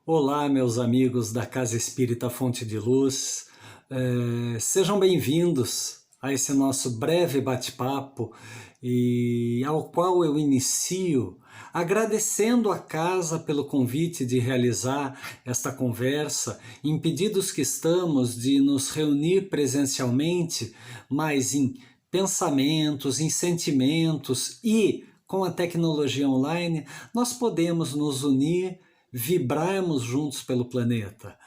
Olá, meus amigos da Casa Espírita Fonte de Luz. Sejam bem-vindos a esse nosso breve bate-papo e ao qual eu inicio agradecendo a casa pelo convite de realizar esta conversa, impedidos que estamos de nos reunir presencialmente, mas em pensamentos, em sentimentos e com a tecnologia online, nós podemos nos unir, vibrarmos juntos pelo planeta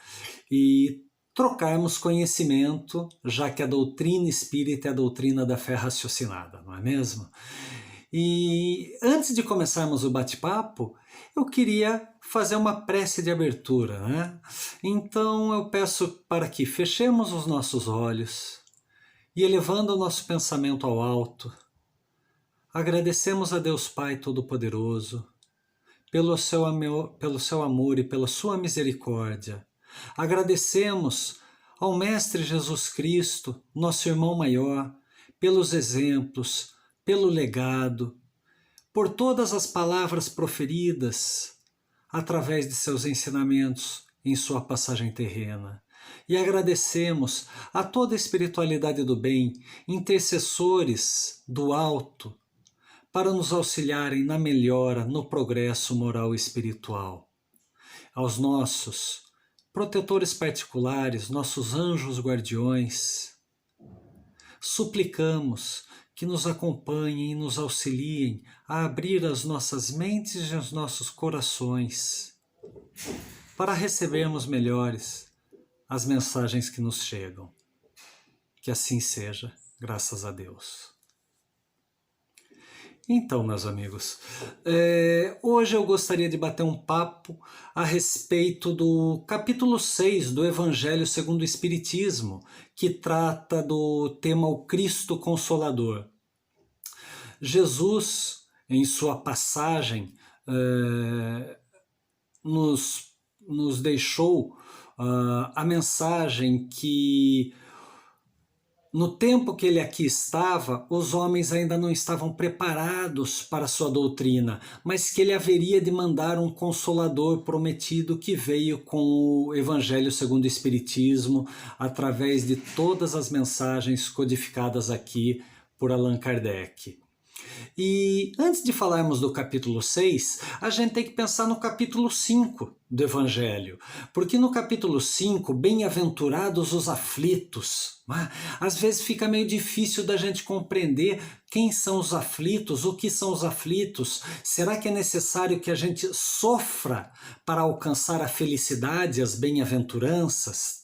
e trocarmos conhecimento, já que a doutrina espírita é a doutrina da fé raciocinada, não é mesmo? E antes de começarmos o bate-papo, eu queria fazer uma prece de abertura, né? Então eu peço para que fechemos os nossos olhos e, elevando o nosso pensamento ao alto, agradecemos a Deus Pai Todo-Poderoso pelo seu amor e pela sua misericórdia. Agradecemos ao Mestre Jesus Cristo, nosso irmão maior, pelos exemplos, pelo legado, por todas as palavras proferidas através de seus ensinamentos em sua passagem terrena. E agradecemos a toda a espiritualidade do bem, intercessores do alto, para nos auxiliarem na melhora, no progresso moral e espiritual. Aos nossos protetores particulares, nossos anjos guardiões, suplicamos que nos acompanhem e nos auxiliem a abrir as nossas mentes e os nossos corações para recebermos melhores as mensagens que nos chegam. Que assim seja, graças a Deus. Então, meus amigos, hoje eu gostaria de bater um papo a respeito do capítulo 6 do Evangelho segundo o Espiritismo, que trata do tema o Cristo Consolador. Jesus, em sua passagem, nos deixou a mensagem que no tempo que ele aqui estava, os homens ainda não estavam preparados para sua doutrina, mas que ele haveria de mandar um Consolador prometido que veio com o Evangelho segundo o Espiritismo, através de todas as mensagens codificadas aqui por Allan Kardec. E antes de falarmos do capítulo 6, a gente tem que pensar no capítulo 5 do Evangelho, porque no capítulo 5, bem-aventurados os aflitos, às vezes fica meio difícil da gente compreender quem são os aflitos, o que são os aflitos, será que é necessário que a gente sofra para alcançar a felicidade, as bem-aventuranças?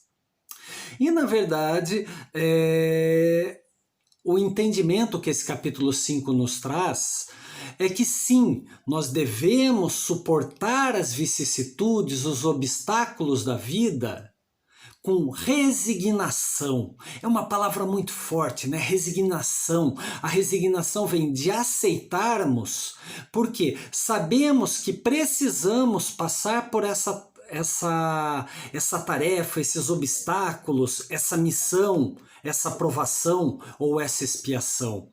E na verdade, o entendimento que esse capítulo 5 nos traz é que sim, nós devemos suportar as vicissitudes, os obstáculos da vida com resignação. É uma palavra muito forte, né? Resignação. A resignação vem de aceitarmos, porque sabemos que precisamos passar por essa tarefa, esses obstáculos, essa missão, essa provação ou essa expiação.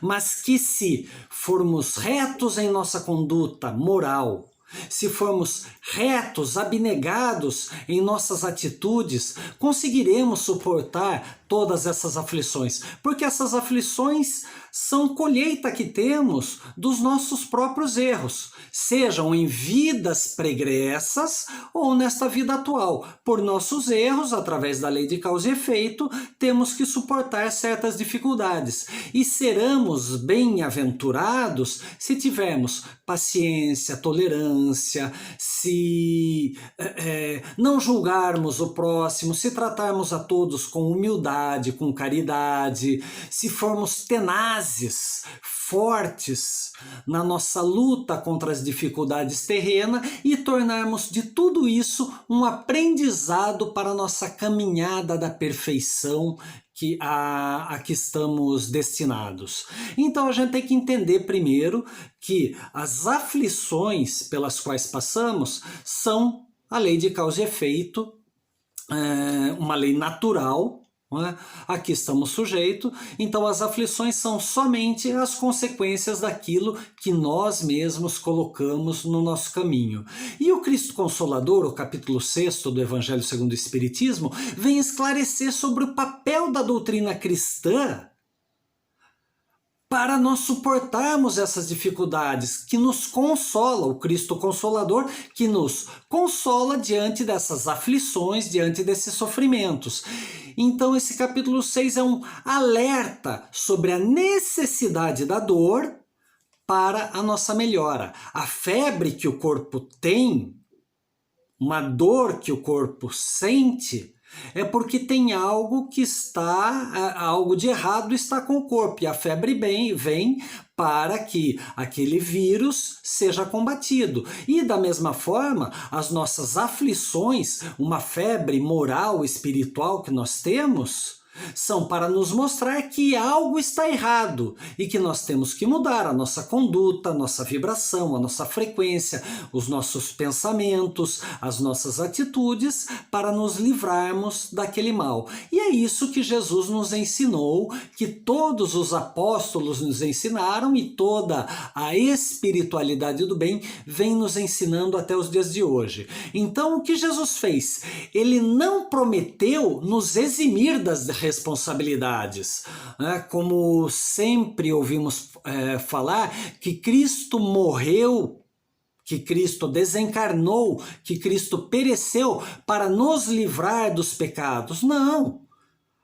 Mas que se formos retos em nossa conduta moral, se formos retos, abnegados em nossas atitudes, conseguiremos suportar todas essas aflições, porque essas aflições são colheita que temos dos nossos próprios erros, sejam em vidas pregressas ou nesta vida atual. Por nossos erros, através da lei de causa e efeito, temos que suportar certas dificuldades e seremos bem-aventurados se tivermos paciência, tolerância, se não julgarmos o próximo, se tratarmos a todos com humildade, com caridade, se formos tenazes, fortes na nossa luta contra as dificuldades terrenas e tornarmos de tudo isso um aprendizado para a nossa caminhada da perfeição a que estamos destinados. Então a gente tem que entender primeiro que as aflições pelas quais passamos são a lei de causa e efeito, uma lei natural, não é? Aqui estamos sujeitos, então as aflições são somente as consequências daquilo que nós mesmos colocamos no nosso caminho. E o Cristo Consolador, o capítulo 6 do Evangelho segundo o Espiritismo, vem esclarecer sobre o papel da doutrina cristã para nós suportarmos essas dificuldades, que nos consola, o Cristo Consolador, que nos consola diante dessas aflições, diante desses sofrimentos. Então esse capítulo 6 é um alerta sobre a necessidade da dor para a nossa melhora. A febre que o corpo tem, uma dor que o corpo sente, é porque tem algo que algo de errado está com o corpo, e a febre vem para que aquele vírus seja combatido. E da mesma forma, as nossas aflições, uma febre moral, espiritual que nós temos, são para nos mostrar que algo está errado e que nós temos que mudar a nossa conduta, a nossa vibração, a nossa frequência, os nossos pensamentos, as nossas atitudes para nos livrarmos daquele mal. E é isso que Jesus nos ensinou, que todos os apóstolos nos ensinaram e toda a espiritualidade do bem vem nos ensinando até os dias de hoje. Então, o que Jesus fez? Ele não prometeu nos eximir das responsabilidades, né? Como sempre ouvimos falar, que Cristo morreu, que Cristo desencarnou, que Cristo pereceu para nos livrar dos pecados. Não!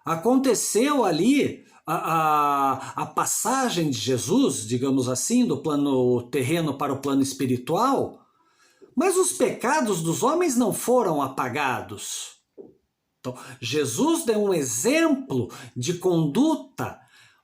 Aconteceu ali a passagem de Jesus, digamos assim, do plano terreno para o plano espiritual, mas os pecados dos homens não foram apagados. Então, Jesus deu um exemplo de conduta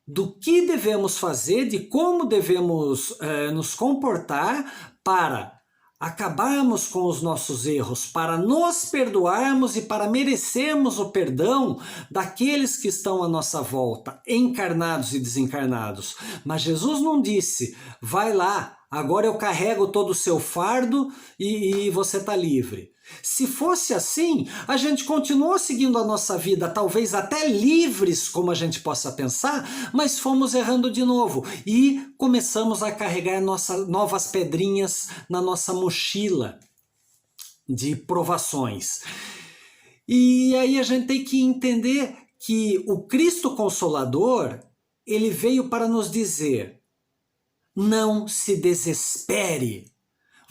do que devemos fazer, de como devemos nos comportar para acabarmos com os nossos erros, para nos perdoarmos e para merecermos o perdão daqueles que estão à nossa volta, encarnados e desencarnados. Mas Jesus não disse, vai lá, agora eu carrego todo o seu fardo e você está livre. Se fosse assim, a gente continuou seguindo a nossa vida, talvez até livres, como a gente possa pensar, mas fomos errando de novo e começamos a carregar novas pedrinhas na nossa mochila de provações. E aí a gente tem que entender que o Cristo Consolador, ele veio para nos dizer, não se desespere.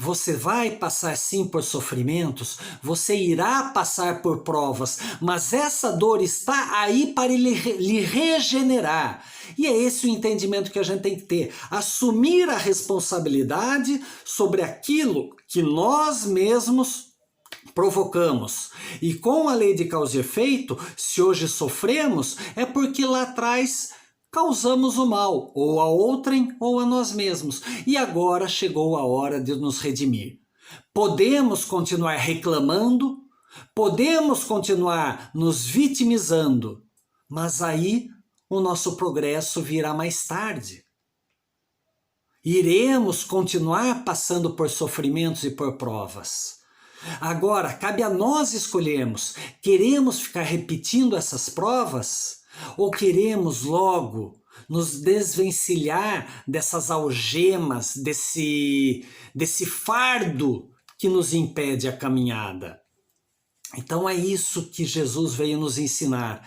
Você vai passar sim por sofrimentos, você irá passar por provas, mas essa dor está aí para lhe regenerar. E é esse o entendimento que a gente tem que ter. Assumir a responsabilidade sobre aquilo que nós mesmos provocamos. E com a lei de causa e efeito, se hoje sofremos, é porque lá atrás causamos o mal, ou a outrem, ou a nós mesmos. E agora chegou a hora de nos redimir. Podemos continuar reclamando, podemos continuar nos vitimizando, mas aí o nosso progresso virá mais tarde. Iremos continuar passando por sofrimentos e por provas. Agora, cabe a nós escolhermos, queremos ficar repetindo essas provas? Ou queremos logo nos desvencilhar dessas algemas, desse fardo que nos impede a caminhada? Então é isso que Jesus veio nos ensinar.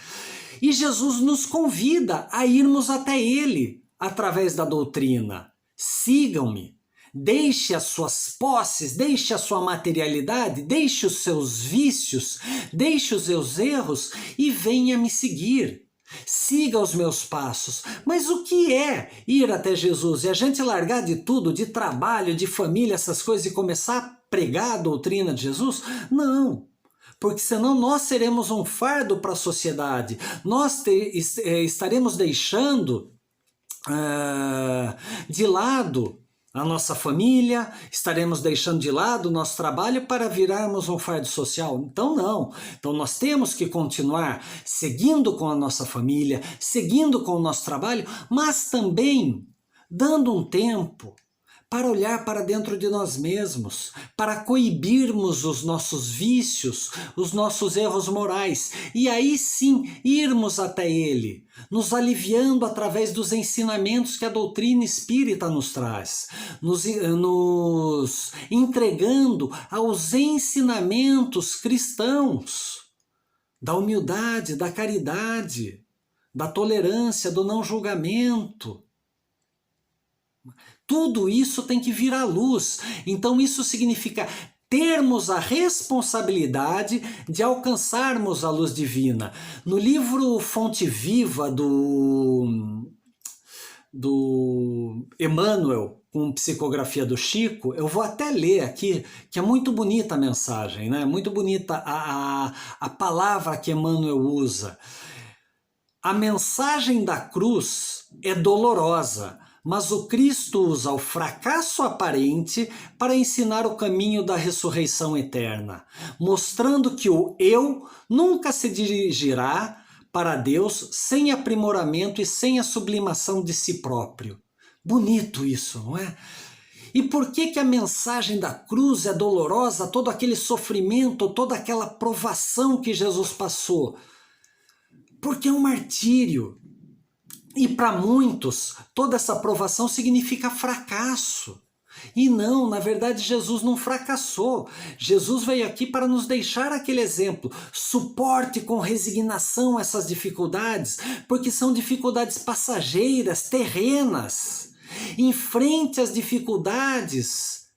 E Jesus nos convida a irmos até Ele, através da doutrina. Sigam-me. Deixe as suas posses, deixe a sua materialidade, deixe os seus vícios, deixe os seus erros e venha me seguir. Siga os meus passos. Mas o que é ir até Jesus? É a gente largar de tudo, de trabalho, de família, essas coisas e começar a pregar a doutrina de Jesus? Não. Porque senão nós seremos um fardo para a sociedade. Nós estaremos deixando de lado a nossa família, estaremos deixando de lado o nosso trabalho para virarmos um fardo social. Então não. Então nós temos que continuar seguindo com a nossa família, seguindo com o nosso trabalho, mas também dando um tempo para olhar para dentro de nós mesmos, para coibirmos os nossos vícios, os nossos erros morais, e aí sim irmos até Ele, nos aliviando através dos ensinamentos que a doutrina espírita nos traz, nos entregando aos ensinamentos cristãos, da humildade, da caridade, da tolerância, do não julgamento. Tudo isso tem que vir à luz. Então isso significa termos a responsabilidade de alcançarmos a luz divina. No livro Fonte Viva do Emmanuel, com psicografia do Chico, eu vou até ler aqui, que é muito bonita a mensagem, né? Muito bonita a palavra que Emmanuel usa. A mensagem da cruz é dolorosa, mas o Cristo usa o fracasso aparente para ensinar o caminho da ressurreição eterna, mostrando que o eu nunca se dirigirá para Deus sem aprimoramento e sem a sublimação de si próprio. Bonito isso, não é? E por que a mensagem da cruz é dolorosa, todo aquele sofrimento, toda aquela provação que Jesus passou? Porque é um martírio. E para muitos, toda essa provação significa fracasso. E não, na verdade, Jesus não fracassou. Jesus veio aqui para nos deixar aquele exemplo. Suporte com resignação essas dificuldades, porque são dificuldades passageiras, terrenas. Enfrente as dificuldades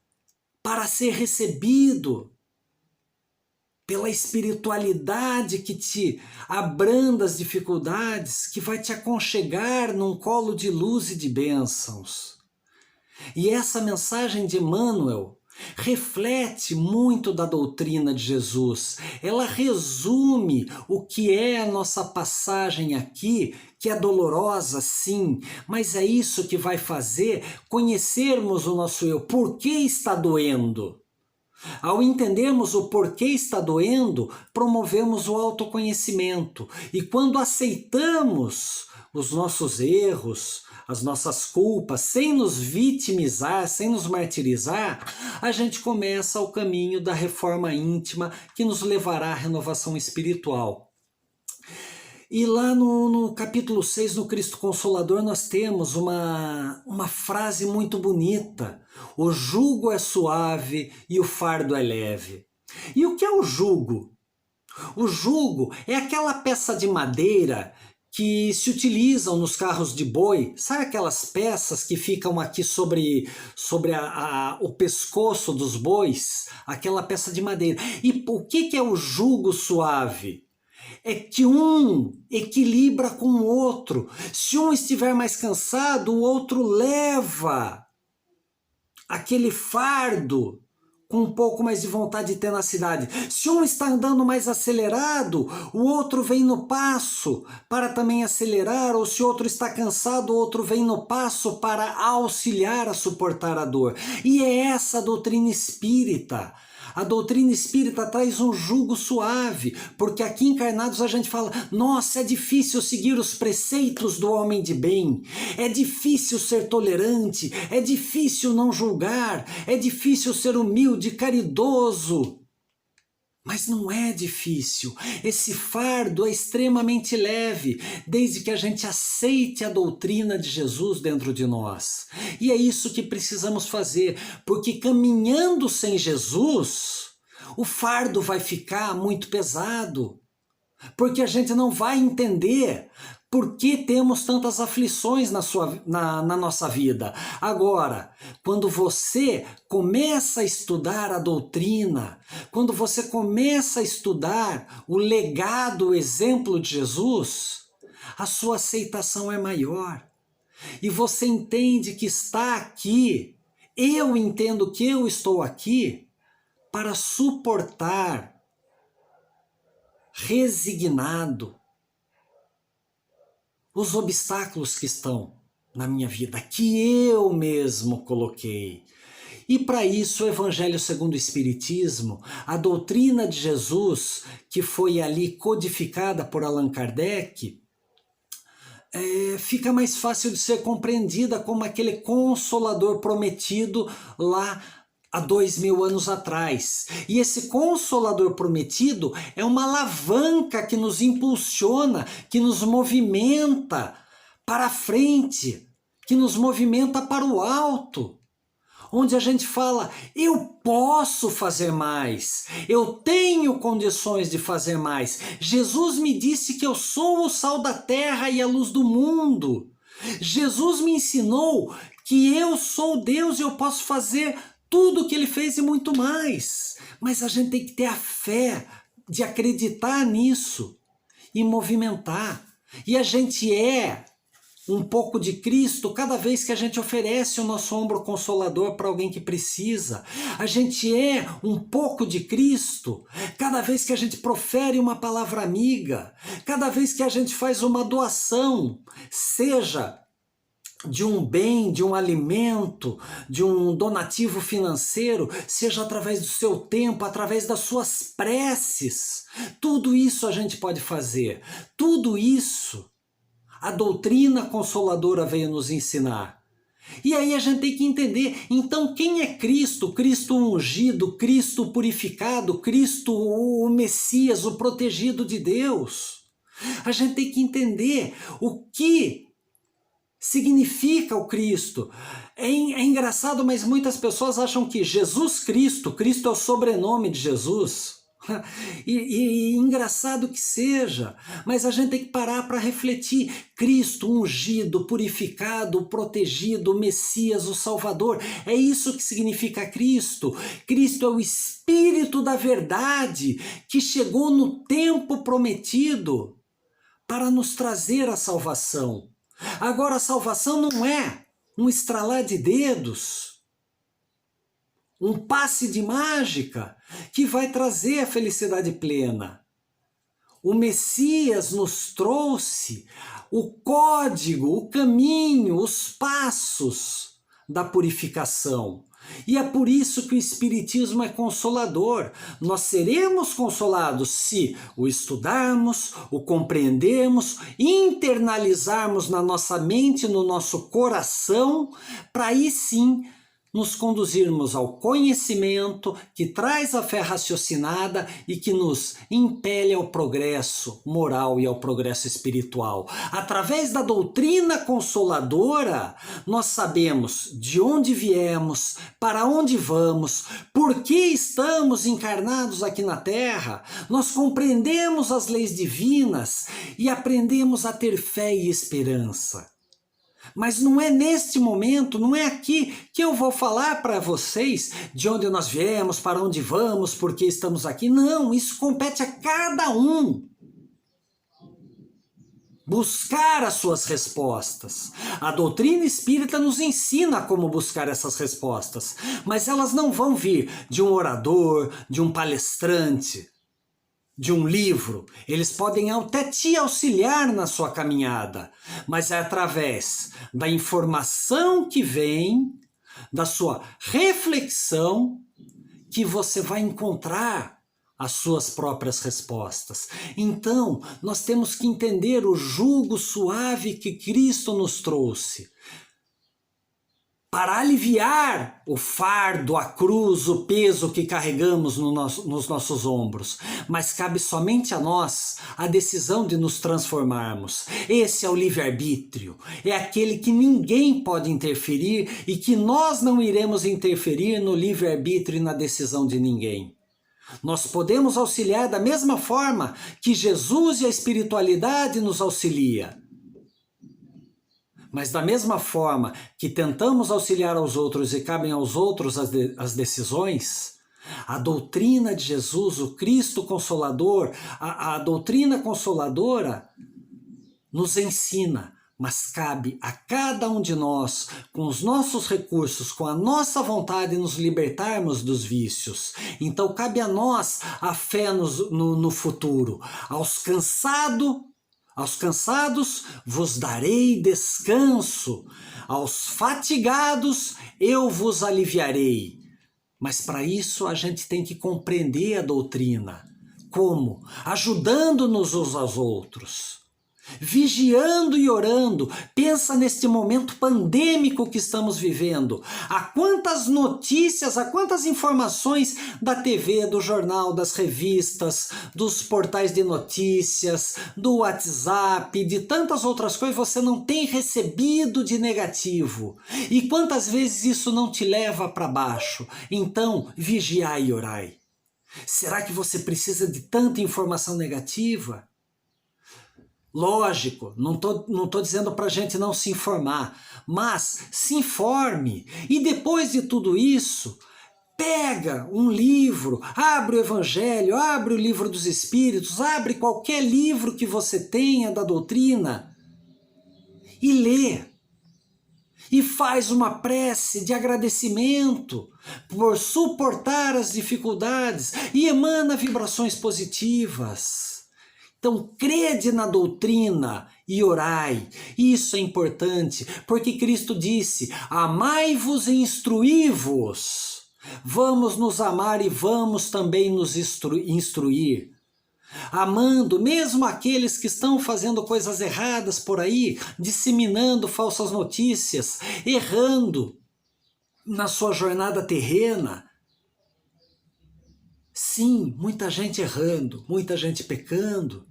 para ser recebido pela espiritualidade que te abranda as dificuldades, que vai te aconchegar num colo de luz e de bênçãos. E essa mensagem de Emmanuel reflete muito da doutrina de Jesus. Ela resume o que é a nossa passagem aqui, que é dolorosa, sim, mas é isso que vai fazer conhecermos o nosso eu. Por que está doendo? Ao entendermos o porquê está doendo, promovemos o autoconhecimento. E quando aceitamos os nossos erros, as nossas culpas, sem nos vitimizar, sem nos martirizar, a gente começa o caminho da reforma íntima que nos levará à renovação espiritual. E lá no capítulo 6, no Cristo Consolador, nós temos uma frase muito bonita. O jugo é suave e o fardo é leve. E o que é o jugo? O jugo é aquela peça de madeira que se utilizam nos carros de boi. Sabe aquelas peças que ficam aqui sobre o pescoço dos bois? Aquela peça de madeira. E o que é o jugo suave? É que um equilibra com o outro. Se um estiver mais cansado, o outro leva aquele fardo com um pouco mais de vontade e tenacidade. Se um está andando mais acelerado, o outro vem no passo para também acelerar, ou se o outro está cansado, o outro vem no passo para auxiliar a suportar a dor. E é essa a doutrina espírita. A doutrina espírita traz um jugo suave, porque aqui encarnados a gente fala, nossa, é difícil seguir os preceitos do homem de bem, é difícil ser tolerante, é difícil não julgar, é difícil ser humilde, caridoso. Mas não é difícil, esse fardo é extremamente leve, desde que a gente aceite a doutrina de Jesus dentro de nós. E é isso que precisamos fazer, porque caminhando sem Jesus, o fardo vai ficar muito pesado, porque a gente não vai entender por que temos tantas aflições na nossa vida. Agora, quando você começa a estudar a doutrina, quando você começa a estudar o legado, o exemplo de Jesus, a sua aceitação é maior. E você entende que está aqui, eu entendo que eu estou aqui para suportar, resignado, os obstáculos que estão na minha vida, que eu mesmo coloquei. E para isso o Evangelho segundo o Espiritismo, a doutrina de Jesus, que foi ali codificada por Allan Kardec, fica mais fácil de ser compreendida como aquele Consolador prometido lá há 2000 anos atrás. E esse Consolador prometido é uma alavanca que nos impulsiona, que nos movimenta para a frente, que nos movimenta para o alto, onde a gente fala, eu posso fazer mais, eu tenho condições de fazer mais. Jesus me disse que eu sou o sal da terra e a luz do mundo. Jesus me ensinou que eu sou Deus e eu posso fazer tudo o que ele fez e muito mais. Mas a gente tem que ter a fé de acreditar nisso e movimentar. E a gente é um pouco de Cristo cada vez que a gente oferece o nosso ombro consolador para alguém que precisa. A gente é um pouco de Cristo cada vez que a gente profere uma palavra amiga, cada vez que a gente faz uma doação, seja de um bem, de um alimento, de um donativo financeiro, seja através do seu tempo, através das suas preces. Tudo isso a gente pode fazer. Tudo isso a doutrina consoladora veio nos ensinar. E aí a gente tem que entender, então quem é Cristo? Cristo ungido, Cristo purificado, Cristo o Messias, o protegido de Deus. A gente tem que entender o que significa o Cristo. É engraçado, mas muitas pessoas acham que Jesus Cristo, Cristo é o sobrenome de Jesus. E engraçado que seja, mas a gente tem que parar para refletir. Cristo ungido, purificado, protegido, o Messias, o Salvador, é isso que significa Cristo. Cristo é o Espírito da verdade que chegou no tempo prometido para nos trazer a salvação. Agora, a salvação não é um estralar de dedos, um passe de mágica que vai trazer a felicidade plena. O Messias nos trouxe o código, o caminho, os passos da purificação. E é por isso que o Espiritismo é consolador. Nós seremos consolados se o estudarmos, o compreendermos, internalizarmos na nossa mente, no nosso coração, para aí sim nos conduzirmos ao conhecimento que traz a fé raciocinada e que nos impele ao progresso moral e ao progresso espiritual. Através da doutrina consoladora, nós sabemos de onde viemos, para onde vamos, por que estamos encarnados aqui na Terra, nós compreendemos as leis divinas e aprendemos a ter fé e esperança. Mas não é neste momento, não é aqui que eu vou falar para vocês de onde nós viemos, para onde vamos, por que estamos aqui. Não, isso compete a cada um buscar as suas respostas. A doutrina espírita nos ensina como buscar essas respostas, mas elas não vão vir de um orador, de um palestrante, de um livro. Eles podem até te auxiliar na sua caminhada, mas é através da informação que vem, da sua reflexão, que você vai encontrar as suas próprias respostas. Então, nós temos que entender o jugo suave que Cristo nos trouxe, para aliviar o fardo, a cruz, o peso que carregamos nos nossos ombros. Mas cabe somente a nós a decisão de nos transformarmos. Esse é o livre-arbítrio. É aquele que ninguém pode interferir e que nós não iremos interferir no livre-arbítrio e na decisão de ninguém. Nós podemos auxiliar da mesma forma que Jesus e a espiritualidade nos auxilia. Mas da mesma forma que tentamos auxiliar aos outros e cabem aos outros as decisões, a doutrina de Jesus, o Cristo Consolador, a doutrina consoladora nos ensina, mas cabe a cada um de nós, com os nossos recursos, com a nossa vontade, nos libertarmos dos vícios. Então cabe a nós a fé no futuro. Aos cansados vos darei descanso, aos fatigados eu vos aliviarei. Mas para isso a gente tem que compreender a doutrina. Como? Ajudando-nos uns aos outros. vigiando e orando. Pensa neste momento pandêmico que estamos vivendo. Há quantas notícias, há quantas informações da TV, do jornal, das revistas, dos portais de notícias, do WhatsApp, de tantas outras coisas você não tem recebido de negativo. E quantas vezes isso não te leva para baixo? Então, vigiai e orai. Será que você precisa de tanta informação negativa? Lógico, não tô dizendo para a gente não se informar, mas se informe. E depois de tudo isso, pega um livro, abre o Evangelho, abre o Livro dos Espíritos, abre qualquer livro que você tenha da doutrina e lê. E faz uma prece de agradecimento por suportar as dificuldades e emana vibrações positivas. Então, crede na doutrina e orai. Isso é importante, porque Cristo disse, amai-vos e instruí-vos. Vamos nos amar e vamos também nos instruir. Amando mesmo aqueles que estão fazendo coisas erradas por aí, disseminando falsas notícias, errando na sua jornada terrena. Sim, muita gente errando, muita gente pecando.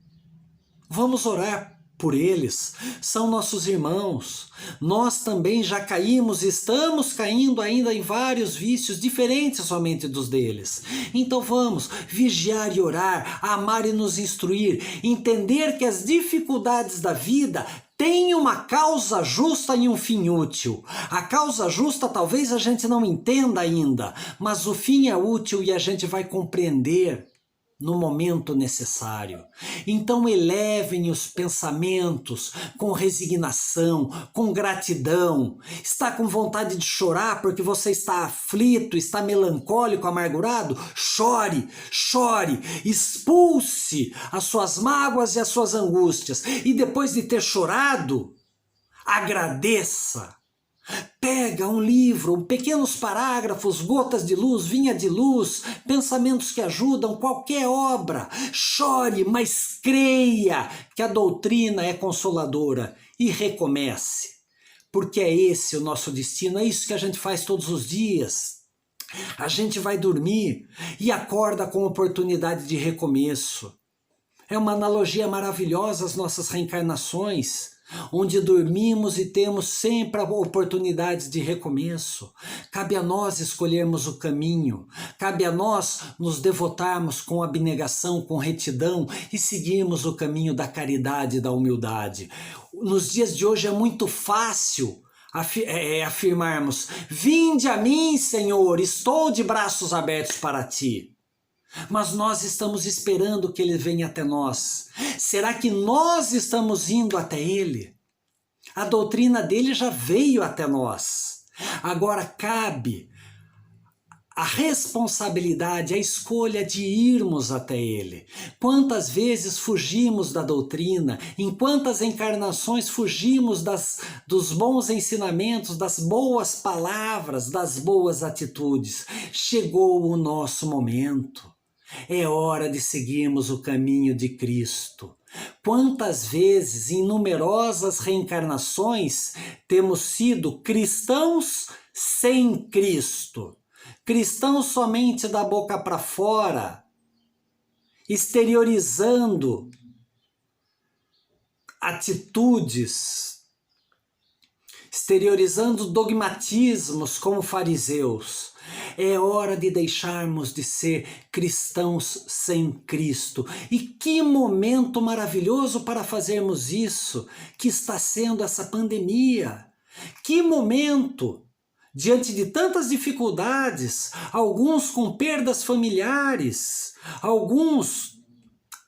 Vamos orar por eles, são nossos irmãos. Nós também já caímos e estamos caindo ainda em vários vícios diferentes somente dos deles. Então vamos vigiar e orar, amar e nos instruir, entender que as dificuldades da vida têm uma causa justa e um fim útil. A causa justa talvez a gente não entenda ainda, mas o fim é útil e a gente vai compreender no momento necessário. Então elevem os pensamentos com resignação, com gratidão. Está com vontade de chorar porque você está aflito, está melancólico, amargurado? Chore, chore, expulse as suas mágoas e as suas angústias. E depois de ter chorado, agradeça. Pega um livro, pequenos parágrafos, gotas de luz, vinha de luz, pensamentos que ajudam, qualquer obra. Chore, mas creia que a doutrina é consoladora e recomece. Porque é esse o nosso destino, é isso que a gente faz todos os dias. A gente vai dormir e acorda com oportunidade de recomeço. É uma analogia maravilhosa às nossas reencarnações, onde dormimos e temos sempre oportunidades de recomeço. Cabe a nós escolhermos o caminho, cabe a nós nos devotarmos com abnegação, com retidão e seguirmos o caminho da caridade e da humildade. Nos dias de hoje é muito fácil afirmarmos: vinde a mim, Senhor, estou de braços abertos para ti. Mas nós estamos esperando que ele venha até nós. Será que nós estamos indo até ele? A doutrina dele já veio até nós. Agora cabe a responsabilidade, a escolha de irmos até ele. Quantas vezes fugimos da doutrina, em quantas encarnações fugimos dos bons ensinamentos, das boas palavras, das boas atitudes. Chegou o nosso momento. É hora de seguirmos o caminho de Cristo. Quantas vezes, em numerosas reencarnações, temos sido cristãos sem Cristo? Cristãos somente da boca para fora, exteriorizando atitudes, exteriorizando dogmatismos como fariseus. É hora de deixarmos de ser cristãos sem Cristo. E que momento maravilhoso para fazermos isso, que está sendo essa pandemia. Que momento! Diante de tantas dificuldades, alguns com perdas familiares, alguns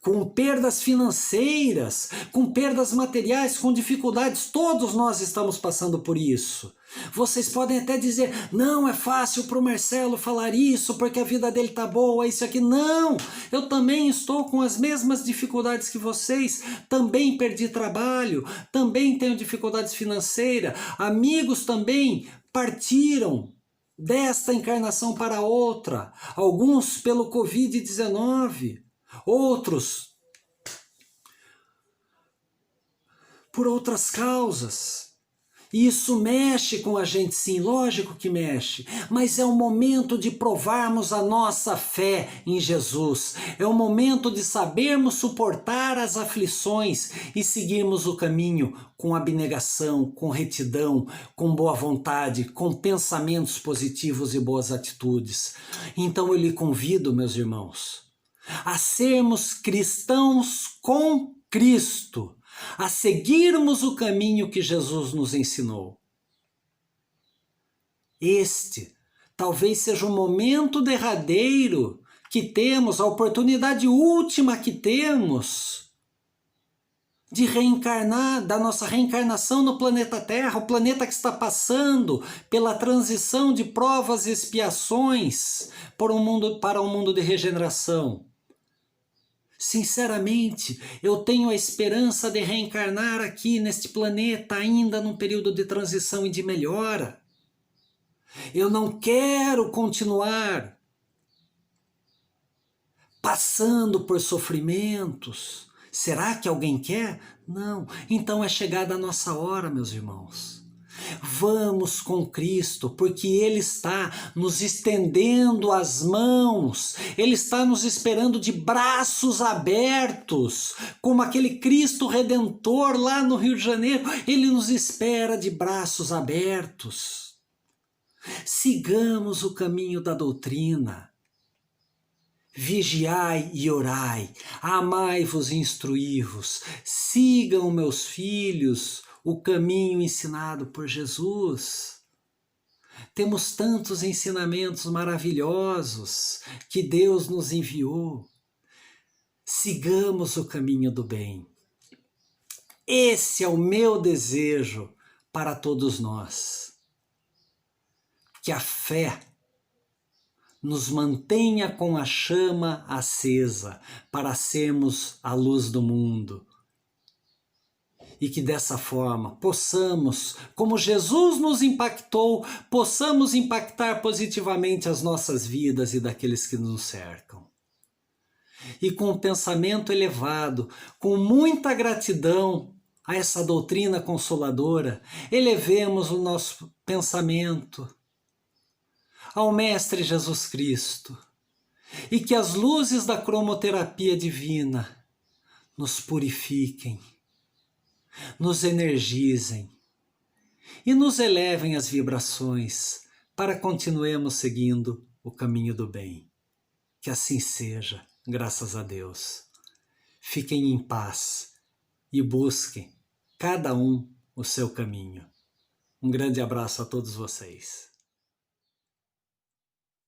com perdas financeiras, com perdas materiais, com dificuldades, todos nós estamos passando por isso. Vocês podem até dizer, não é fácil para o Marcelo falar isso, porque a vida dele está boa, isso aqui. Não, eu também estou com as mesmas dificuldades que vocês, também perdi trabalho, também tenho dificuldades financeiras, amigos também partiram desta encarnação para outra, alguns pelo Covid-19, outros por outras causas. E isso mexe com a gente, sim, lógico que mexe, mas é o momento de provarmos a nossa fé em Jesus. É o momento de sabermos suportar as aflições e seguirmos o caminho com abnegação, com retidão, com boa vontade, com pensamentos positivos e boas atitudes. Então eu lhe convido, meus irmãos, a sermos cristãos com Cristo, a seguirmos o caminho que Jesus nos ensinou. Este talvez seja o momento derradeiro que temos, a oportunidade última que temos de reencarnar, da nossa reencarnação no planeta Terra, o planeta que está passando pela transição de provas e expiações para um mundo de regeneração. Sinceramente, eu tenho a esperança de reencarnar aqui neste planeta ainda num período de transição e de melhora. Eu não quero continuar passando por sofrimentos. Será que alguém quer? Não. Então é chegada a nossa hora, meus irmãos. Vamos com Cristo, porque Ele está nos estendendo as mãos, Ele está nos esperando de braços abertos, como aquele Cristo Redentor lá no Rio de Janeiro, Ele nos espera de braços abertos. Sigamos o caminho da doutrina. Vigiai e orai, amai-vos e instruí-vos, sigam, meus filhos, o caminho ensinado por Jesus. Temos tantos ensinamentos maravilhosos que Deus nos enviou. Sigamos o caminho do bem. Esse é o meu desejo para todos nós. Que a fé nos mantenha com a chama acesa para sermos a luz do mundo. E que dessa forma possamos, como Jesus nos impactou, possamos impactar positivamente as nossas vidas e daqueles que nos cercam. E com um pensamento elevado, com muita gratidão a essa doutrina consoladora, elevemos o nosso pensamento ao Mestre Jesus Cristo, e que as luzes da cromoterapia divina nos purifiquem, nos energizem e nos elevem as vibrações para continuemos seguindo o caminho do bem. Que assim seja, graças a Deus. Fiquem em paz e busquem cada um o seu caminho. Um grande abraço a todos vocês.